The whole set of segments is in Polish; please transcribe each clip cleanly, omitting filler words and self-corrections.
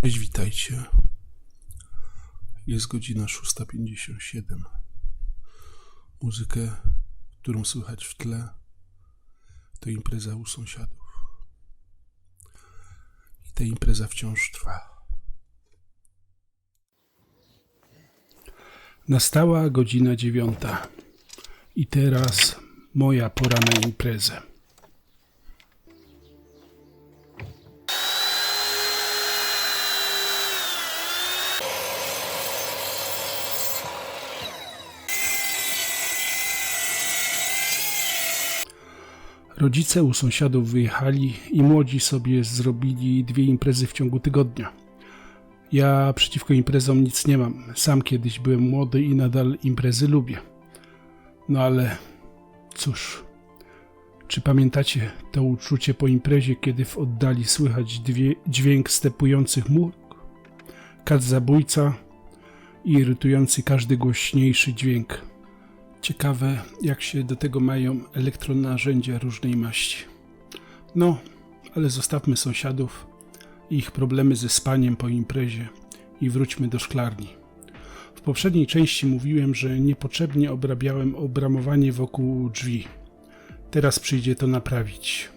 Cześć, witajcie. Jest godzina 6:57. Muzykę, którą słychać w tle, to impreza u sąsiadów. I ta impreza wciąż trwa. Nastała godzina 9. I teraz moja pora na imprezę. Rodzice u sąsiadów wyjechali i młodzi sobie zrobili 2 imprezy w ciągu tygodnia. Ja przeciwko imprezom nic nie mam. Sam kiedyś byłem młody i nadal imprezy lubię. No ale cóż, czy pamiętacie to uczucie po imprezie, kiedy w oddali słychać dźwięk stepujących mrówek, kat zabójca i irytujący każdy głośniejszy dźwięk? Ciekawe, jak się do tego mają elektronarzędzia różnej maści. No, ale zostawmy sąsiadów i ich problemy ze spaniem po imprezie i wróćmy do szklarni. W poprzedniej części mówiłem, że niepotrzebnie obrabiałem obramowanie wokół drzwi. Teraz przyjdzie to naprawić.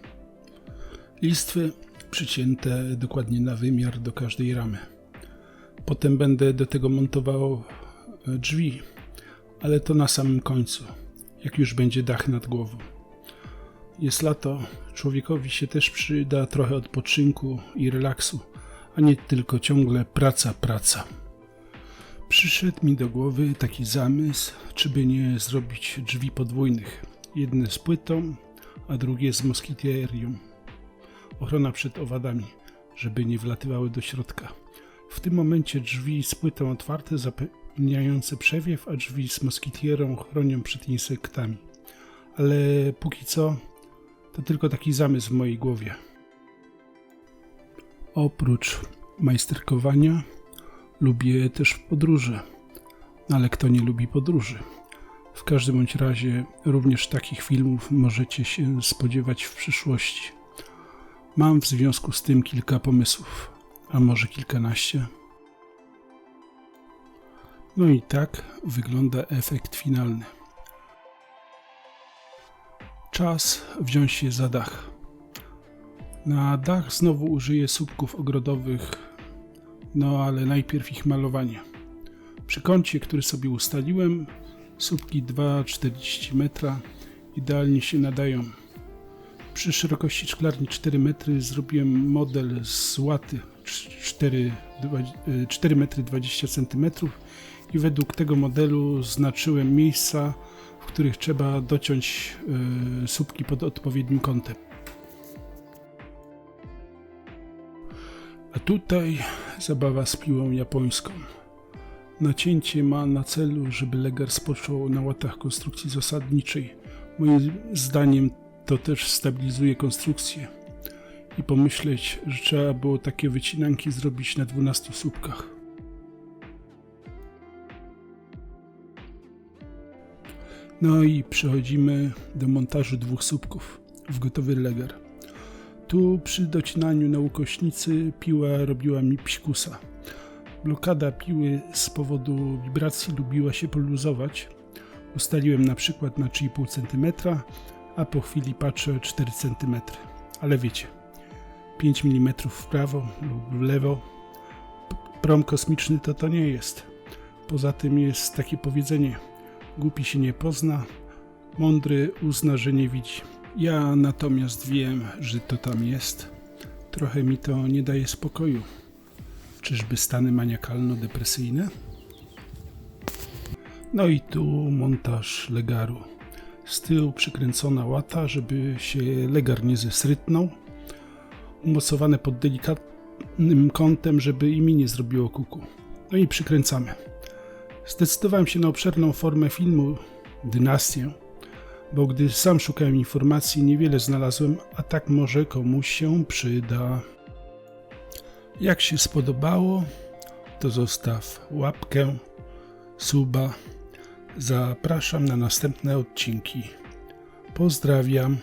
Listwy przycięte dokładnie na wymiar do każdej ramy. Potem będę do tego montował drzwi, ale to na samym końcu, jak już będzie dach nad głową. Jest lato, człowiekowi się też przyda trochę odpoczynku i relaksu, a nie tylko ciągle praca. Przyszedł mi do głowy taki zamysł, czy by nie zrobić drzwi podwójnych. Jedne z płytą, a drugie z moskiterią. Ochrona przed owadami, żeby nie wlatywały do środka. W tym momencie drzwi z płytą otwarte zapewniające przewiew, a drzwi z moskitierą chronią przed insektami. Ale póki co to tylko taki zamysł w mojej głowie. Oprócz majsterkowania lubię też podróże. Ale kto nie lubi podróży? W każdym bądź razie również takich filmów możecie się spodziewać w przyszłości. Mam w związku z tym kilka pomysłów, a może kilkanaście. No i tak wygląda efekt finalny. Czas wziąć się za dach. Na dach znowu użyję słupków ogrodowych, no ale najpierw ich malowanie. Przy kącie, który sobie ustaliłem, słupki 2,40 metra idealnie się nadają. Przy szerokości szklarni 4 metry zrobiłem model z łaty 4 metry 20 cm i według tego modelu znaczyłem miejsca, w których trzeba dociąć słupki pod odpowiednim kątem. A tutaj zabawa z piłą japońską. Nacięcie ma na celu, żeby legar spoczął na łatach konstrukcji zasadniczej. Moim zdaniem to też stabilizuje konstrukcję. I pomyśleć, że trzeba było takie wycinanki zrobić na 12 słupkach. No i przechodzimy do montażu 2 słupków w gotowy legar. Tu przy docinaniu na ukośnicy piła robiła mi psikusa. Blokada piły z powodu wibracji lubiła się poluzować. Ustaliłem na przykład na 3,5 cm, a po chwili patrzę 4 cm. Ale wiecie, 5 mm w prawo lub w lewo. Prom kosmiczny to nie jest. Poza tym jest takie powiedzenie: głupi się nie pozna, mądry uzna, że nie widzi. Ja natomiast wiem, że to tam jest. Trochę mi to nie daje spokoju. Czyżby stany maniakalno-depresyjne? No i tu montaż legaru. Z tyłu przykręcona łata, żeby się legar nie zesrytnął. Umocowane pod delikatnym kątem, żeby i mi nie zrobiło kuku. No i przykręcamy. Zdecydowałem się na obszerną formę filmu Dynastię, bo gdy sam szukałem informacji, niewiele znalazłem, a tak może komuś się przyda. Jak się spodobało, to zostaw łapkę, suba. Zapraszam na następne odcinki. Pozdrawiam.